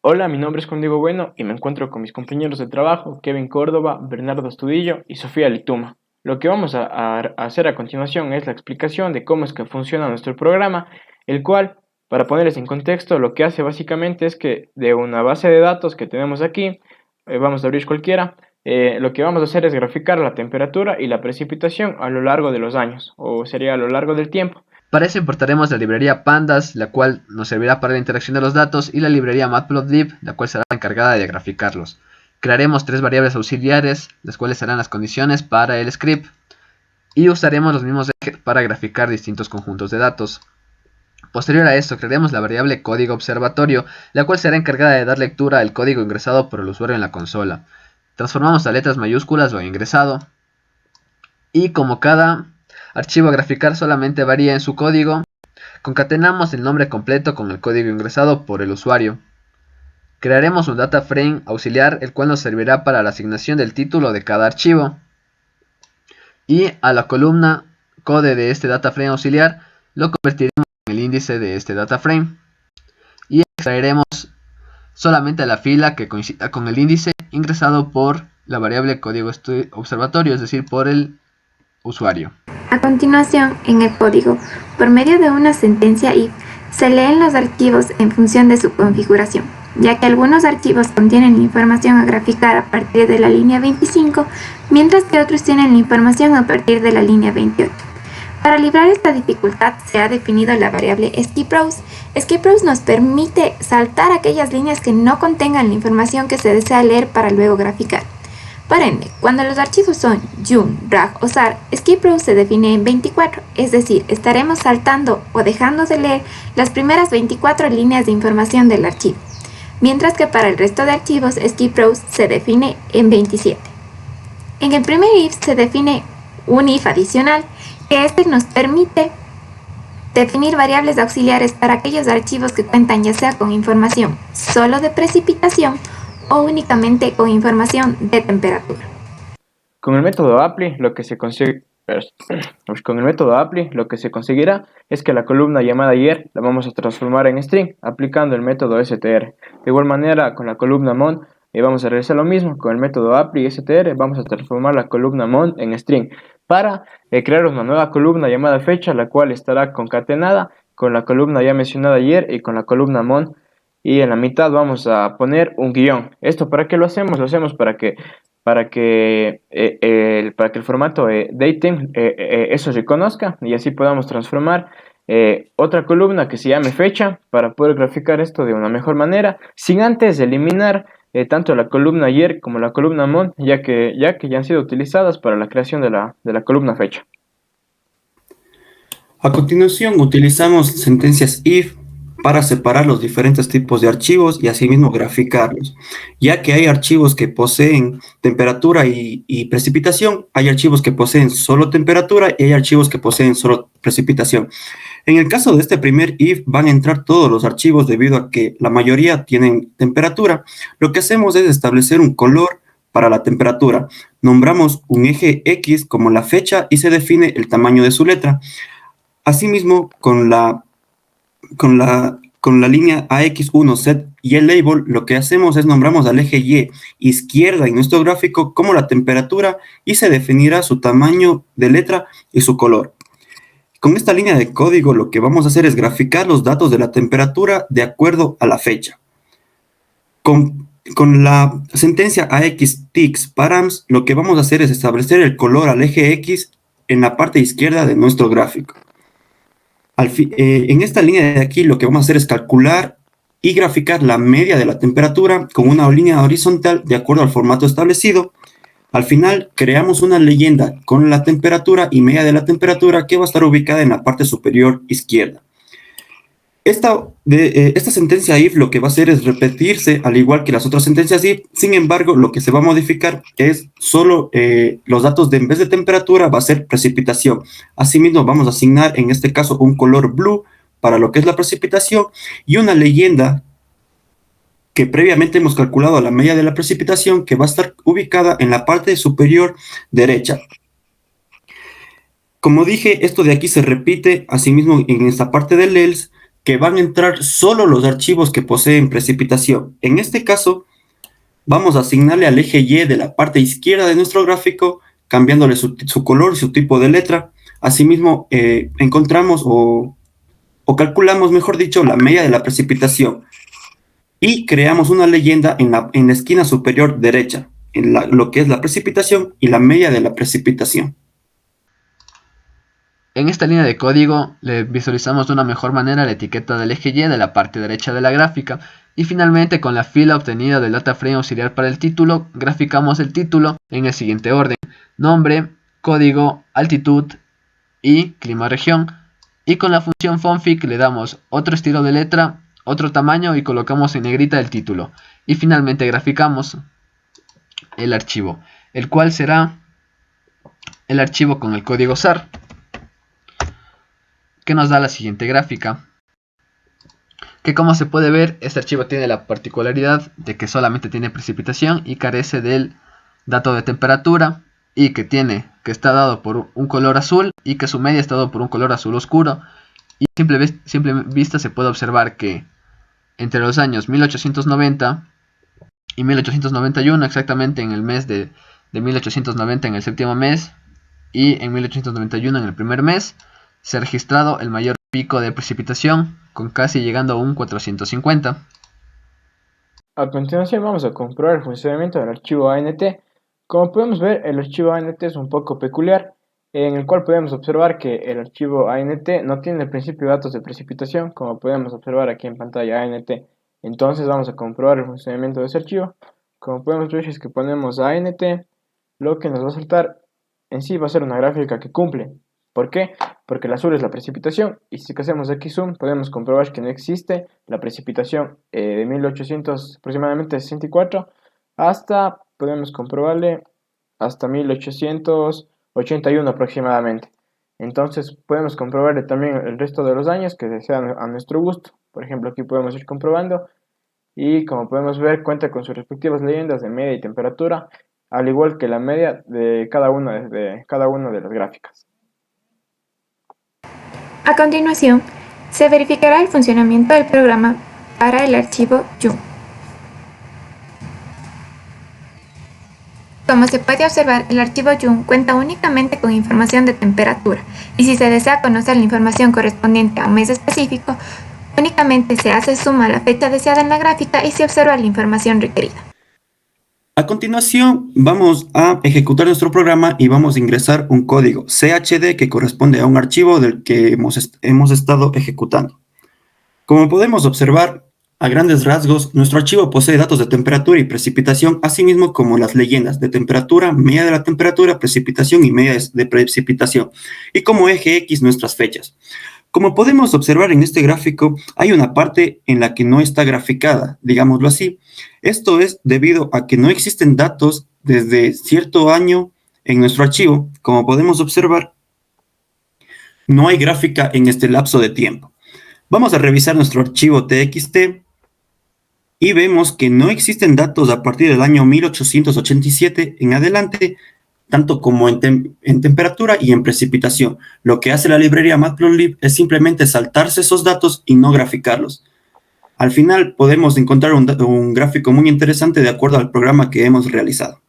Hola, mi nombre es Juan Diego Bueno y me encuentro con mis compañeros de trabajo, Kevin Córdoba, Bernardo Estudillo y Sofía Lituma. Lo que vamos a hacer a continuación es la explicación de cómo es que funciona nuestro programa, el cual, para ponerles en contexto, lo que hace básicamente es que de una base de datos que tenemos aquí, vamos a abrir cualquiera, lo que vamos a hacer es graficar la temperatura y la precipitación a lo largo de los años, o sería a lo largo del tiempo. Para eso importaremos la librería Pandas, la cual nos servirá para la interacción de los datos, y la librería Matplotlib, la cual será la encargada de graficarlos. Crearemos tres variables auxiliares, las cuales serán las condiciones para el script, y usaremos los mismos ejes para graficar distintos conjuntos de datos. Posterior a esto, crearemos la variable código observatorio, la cual será encargada de dar lectura al código ingresado por el usuario en la consola. Transformamos a letras mayúsculas lo ingresado, y como cada archivo a graficar solamente varía en su código, concatenamos el nombre completo con el código ingresado por el usuario. Crearemos un data frame auxiliar, el cual nos servirá para la asignación del título de cada archivo. Y a la columna code de este data frame auxiliar lo convertiremos en el índice de este data frame. Y extraeremos solamente la fila que coincida con el índice ingresado por la variable código observatorio, es decir, por el usuario. A continuación, en el código, por medio de una sentencia if, se leen los archivos en función de su configuración, ya que algunos archivos contienen información a graficar a partir de la línea 25, mientras que otros tienen la información a partir de la línea 28. Para librar esta dificultad se ha definido la variable skipRows. skipRows nos permite saltar aquellas líneas que no contengan la información que se desea leer para luego graficar. Por ende, cuando los archivos son yum, rag o zar, skipRows se define en 24, es decir, estaremos saltando o dejando de leer las primeras 24 líneas de información del archivo, mientras que para el resto de archivos skipRows se define en 27. En el primer if se define un if adicional, que nos permite definir variables auxiliares para aquellos archivos que cuentan ya sea con información solo de precipitación o únicamente con información de temperatura. Con el método apply lo que se consigue, con el método apply lo que se conseguirá es que la columna llamada ayer la vamos a transformar en string aplicando el método str. De igual manera con la columna mon vamos a realizar lo mismo. Con el método apply str vamos a transformar la columna mon en string para crear una nueva columna llamada fecha, la cual estará concatenada con la columna ya mencionada ayer y con la columna mon. Y en la mitad vamos a poner un guión. ¿Esto para qué lo hacemos? Lo hacemos para que el formato dating eso se conozca y así podamos transformar otra columna que se llame fecha para poder graficar esto de una mejor manera, sin antes eliminar tanto la columna ayer como la columna mon, ya que ya han sido utilizadas para la creación de la columna fecha. A continuación, utilizamos sentencias if para separar los diferentes tipos de archivos y asimismo graficarlos, ya que hay archivos que poseen temperatura y precipitación, hay archivos que poseen solo temperatura y hay archivos que poseen solo precipitación. En el caso de este primer if van a entrar todos los archivos debido a que la mayoría tienen temperatura. Lo que hacemos es establecer un color para la temperatura. Nombramos un eje X como la fecha y se define el tamaño de su letra. Asimismo, con la línea AX1 set y el label, lo que hacemos es nombramos al eje Y izquierda en nuestro gráfico como la temperatura y se definirá su tamaño de letra y su color. Con esta línea de código lo que vamos a hacer es graficar los datos de la temperatura de acuerdo a la fecha. Con la sentencia AX_TIX params, lo que vamos a hacer es establecer el color al eje X en la parte izquierda de nuestro gráfico. En esta línea de aquí lo que vamos a hacer es calcular y graficar la media de la temperatura con una línea horizontal de acuerdo al formato establecido. Al final creamos una leyenda con la temperatura y media de la temperatura que va a estar ubicada en la parte superior izquierda. Esta sentencia if lo que va a hacer es repetirse al igual que las otras sentencias if, sin embargo lo que se va a modificar es solo los datos de en vez de temperatura va a ser precipitación. Asimismo vamos a asignar en este caso un color blue para lo que es la precipitación y una leyenda que previamente hemos calculado a la media de la precipitación que va a estar ubicada en la parte superior derecha. Como dije, esto de aquí se repite asimismo en esta parte del else, que van a entrar solo los archivos que poseen precipitación. En este caso, vamos a asignarle al eje Y de la parte izquierda de nuestro gráfico, cambiándole su color y su tipo de letra. Asimismo, encontramos o calculamos, mejor dicho, la media de la precipitación. Y creamos una leyenda en la esquina superior derecha, lo que es la precipitación y la media de la precipitación. En esta línea de código le visualizamos de una mejor manera la etiqueta del eje Y de la parte derecha de la gráfica y finalmente con la fila obtenida del data frame auxiliar para el título, graficamos el título en el siguiente orden: nombre, código, altitud y clima región, y con la función fonfic le damos otro estilo de letra, otro tamaño y colocamos en negrita el título, y finalmente graficamos el archivo, el cual será el archivo con el código SAR, que nos da la siguiente gráfica, que como se puede ver, este archivo tiene la particularidad de que solamente tiene precipitación y carece del dato de temperatura, y que está dado por un color azul y que su media está dado por un color azul oscuro, y simple vista se puede observar que entre los años 1890 y 1891, exactamente en el mes de 1890 en el séptimo mes y en 1891 en el primer mes, se ha registrado el mayor pico de precipitación, con casi llegando a un 450. A continuación vamos a comprobar el funcionamiento del archivo ANT. Como podemos ver, el archivo ANT es un poco peculiar, en el cual podemos observar que el archivo ANT no tiene el principio de datos de precipitación, como podemos observar aquí en pantalla ANT. Entonces vamos a comprobar el funcionamiento de ese archivo. Como podemos ver, si es que ponemos ANT, lo que nos va a saltar en sí va a ser una gráfica que cumple. ¿Por qué? Porque el azul es la precipitación, y si hacemos aquí zoom podemos comprobar que no existe la precipitación de 1800 aproximadamente 64 hasta, podemos comprobarle, hasta 1881 aproximadamente. Entonces podemos comprobarle también el resto de los años que sean a nuestro gusto. Por ejemplo, aquí podemos ir comprobando, y como podemos ver cuenta con sus respectivas leyendas de media y temperatura, al igual que la media de cada una de las gráficas. A continuación, se verificará el funcionamiento del programa para el archivo YUM. Como se puede observar, el archivo YUM cuenta únicamente con información de temperatura, y si se desea conocer la información correspondiente a un mes específico, únicamente se hace zoom a la fecha deseada en la gráfica y se observa la información requerida. A continuación, vamos a ejecutar nuestro programa y vamos a ingresar un código CHD que corresponde a un archivo del que hemos estado ejecutando. Como podemos observar, a grandes rasgos, nuestro archivo posee datos de temperatura y precipitación, así mismo como las leyendas de temperatura, media de la temperatura, precipitación y media de precipitación, y como eje X nuestras fechas. Como podemos observar en este gráfico, hay una parte en la que no está graficada, digámoslo así. Esto es debido a que no existen datos desde cierto año en nuestro archivo. Como podemos observar, no hay gráfica en este lapso de tiempo. Vamos a revisar nuestro archivo TXT y vemos que no existen datos a partir del año 1887 en adelante, tanto como en temperatura y en precipitación. Lo que hace la librería Matplotlib es simplemente saltarse esos datos y no graficarlos. Al final podemos encontrar un gráfico muy interesante de acuerdo al programa que hemos realizado.